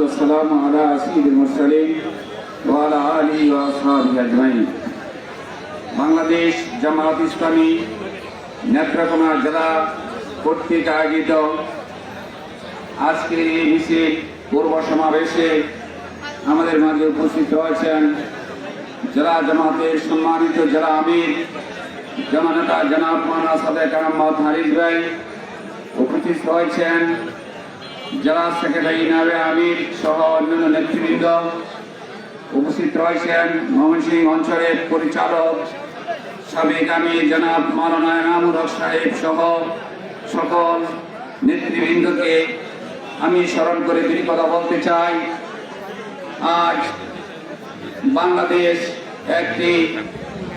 والسلام على سيد المرسلين وعلى آله وأصحابه أجمعين। বাংলাদেশ জামাত ইসলামী নেত্রকোনা জেলা কর্তৃক আয়োজিত আজকের এই মিছিল পূর্ব সমাবেশে আমাদের মাঝে উপস্থিত রয়েছেন জেলা জামাতের সম্মানিত জেলা আমির জননেতা জনাব মাওলানা সাদেক আহমদ হারিস ভাই, উপস্থিত রয়েছেন জেলা সেক্রেটারি নায়েবে আমির সহ অন্যান্য নেতৃবৃন্দ, উপস্থিত রয়েছেন ময়মনসিংহ অঞ্চলের পরিচালক সাবেক আমির জনাব মাওলানা এনামুল হক সাহেব সহ সকল নেতৃবৃন্দকে আমি স্মরণ করে দুটি কথা বলতে চাই। আজ বাংলাদেশ একটি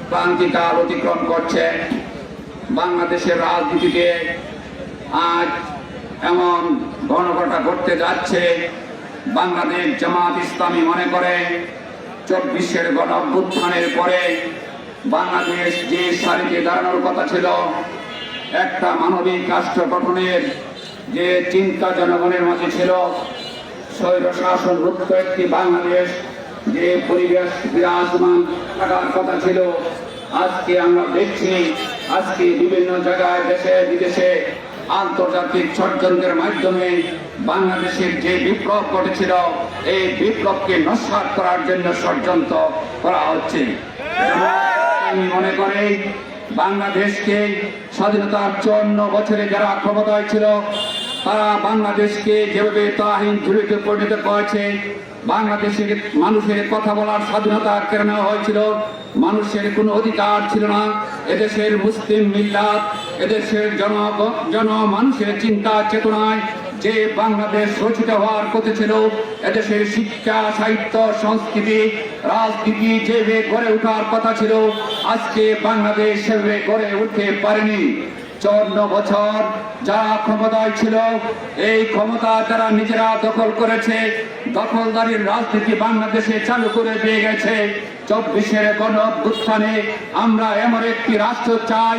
ক্রান্তিকাল অতিক্রম করছে। বাংলাদেশের রাজনীতিতে আজ এমন ঘটনা ঘটতে যাচ্ছে, বাংলাদেশ জামাত ইসলামী মনে করে 24-এর গণঅভ্যুত্থানের পরে বাংলাদেশ যে সারিতে দাঁড়ানোর কথা ছিল, একটা মানবিক রাষ্ট্র গঠনের যে চিন্তা জনগণের মাঝে ছিল, স্বৈর শাসন মুক্ত একটি বাংলাদেশ যে পরিবেশ বিরাজমান থাকার কথা ছিল, আজকে আমরা দেখছি আজকে বিভিন্ন জায়গায় দেশে বিদেশে আন্তর্জাতিক ষড়যন্ত্রের মাধ্যমে বাংলাদেশের যে বিপ্লব ঘটেছিল এই বিপ্লবকে নস্যাৎ করার জন্য ষড়যন্ত্র করা হচ্ছে। আমি মনে করি বাংলাদেশকে স্বাধীনতার 54 বছরে যারা ক্ষমতায় ছিল তারা বাংলাদেশকে যেভাবে তাহিন ঝুড়িতে পরিণত করেছে, বাংলাদেশের মানুষের কথা বলার স্বাধীনতা কেড়ে নেওয়া হয়েছিল, মানুষের কোনো অধিকার ছিল না। এদেশের মুসলিম মিল্লাত, এদেশের মানুষের চিন্তা চেতনায় যে বাংলাদেশ রচিত হওয়ার কথা ছিল, এদেশের শিক্ষা সাহিত্য সংস্কৃতি রাজনীতি যেভাবে গড়ে ওঠার কথা ছিল, আজকে বাংলাদেশ সেভাবে গড়ে উঠতে পারেনি। 54 বছর যারা ক্ষমতায় ছিল, এই ক্ষমতা যারা নিজেরা দখল করেছে, দখলদারির রাজনীতি বাংলাদেশে চালু করে দিয়ে গেছে। 24-এর গণঅভ্যুত্থানে আমরা এমন একটি রাষ্ট্র চাই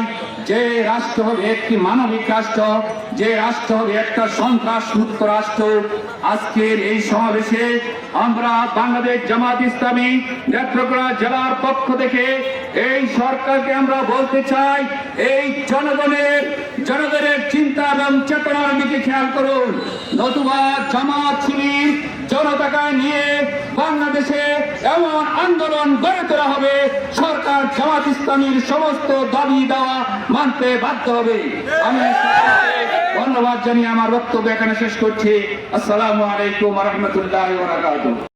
যে রাষ্ট্র হবে একটি মানবিক রাষ্ট্র, যে রাষ্ট্র হবে একটা সন্ত্রাস মুক্ত রাষ্ট্র। আজকের এই সমাবেশে আমরা বাংলাদেশ জামাত ইসলামী নেত্রকোনা জেলার পক্ষ থেকে এই সরকারকে আমরা বলতে চাই, এই জনগণের চিন্তা এবং চেতনার দিকে খেয়াল করুন, নতুবা জামাত শিবির জনতাকে নিয়ে বাংলাদেশে এমন আন্দোলন গড়ে তোলা হবে, সরকার জামাত ইসলামীর সমস্ত দাবি দেওয়া মানতে বাধ্য হবে। আমি ধন্যবাদ জানিয়ে আমার বক্তব্য এখানে শেষ করছি। আসসালামু আলাইকুম ওয়া রাহমাতুল্লাহি ওয়া বারাকাতুহু।